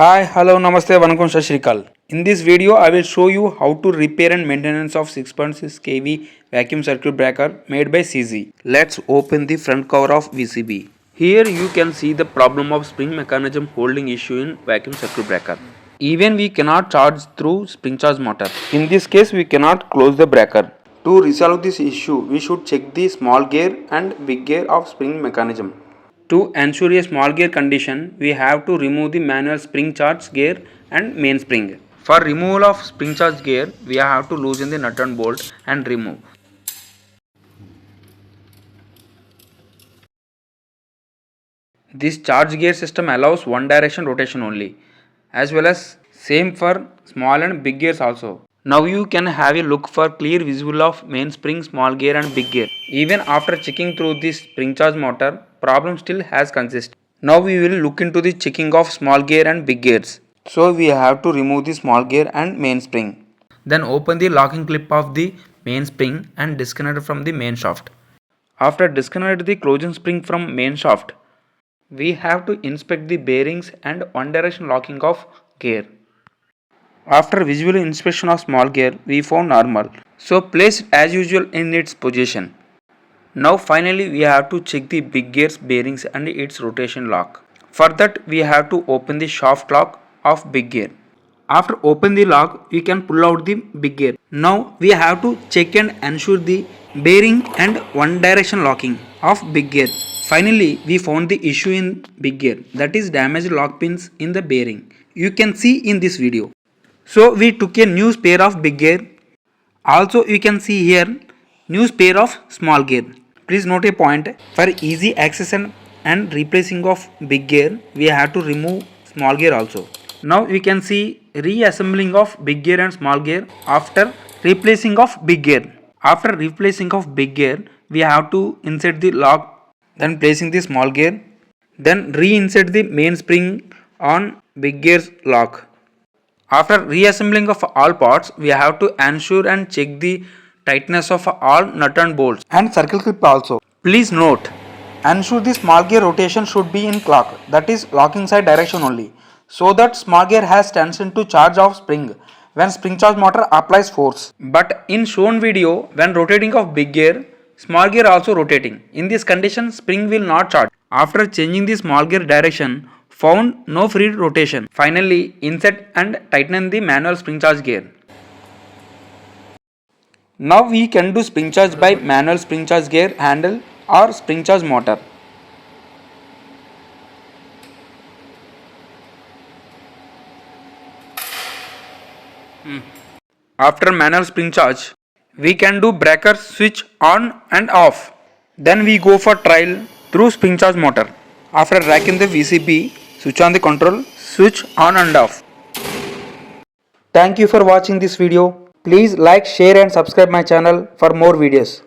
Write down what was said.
Hi, hello, namaste, vanakkam, sashrikal. In this video, I will show you how to repair and maintenance of 6.6 kV vacuum circuit breaker made by CZ. Let's open the front cover of VCB. Here you can see the problem of spring mechanism holding issue in vacuum circuit breaker. Even we cannot charge through spring charge motor. In this case, we cannot close the breaker. To resolve this issue, we should check the small gear and big gear of spring mechanism. To ensure a small gear condition, we have to remove the manual spring charge gear and mainspring. For removal of spring charge gear, we have to loosen the nut and bolt and remove. This charge gear system allows one direction rotation only, as well as same for small and big gears also. Now you can have a look for clear visual of mainspring, small gear and big gear. Even after checking through this spring charge motor, problem still has consist. Now we will look into the checking of small gear and big gears. So we have to remove the small gear and mainspring. Then open the locking clip of the mainspring and disconnect from the main shaft. After disconnect the closing spring from main shaft, we have to inspect the bearings and one direction locking of gear. After visual inspection of small gear, we found normal. So place it as usual in its position. Now finally we have to check the big gear's bearings and its rotation lock. For that we have to open the shaft lock of big gear. After open the lock, we can pull out the big gear. Now we have to check and ensure the bearing and one direction locking of big gear. Finally, we found the issue in big gear, that is damaged lock pins in the bearing. You can see in this video. So we took a new spare of big gear. Also you can see here new spare of small gear. Please note a point, for easy access and replacing of big gear, we have to remove small gear also. Now you can see reassembling of big gear and small gear after replacing of big gear. After replacing of big gear, we have to insert the lock, then placing the small gear, then reinsert the mainspring on big gear's lock. After reassembling of all parts, we have to ensure and check the tightness of all nut and bolts and circle clip also. Please note, ensure the small gear rotation should be in clock, that is locking side direction only, so that small gear has tension to charge of spring when spring charge motor applies force. But in shown video, when rotating of big gear, small gear also rotating. In this condition, spring will not charge. After changing the small gear direction, found no free rotation. Finally, insert and tighten the manual spring charge gear. Now we can do spring charge by manual spring charge gear handle or spring charge motor. After manual spring charge, we can do breaker switch on and off. Then we go for trial through spring charge motor. After racking the VCB, switch on the control, switch on and off. Thank you for watching this video. Please like, share and subscribe my channel for more videos.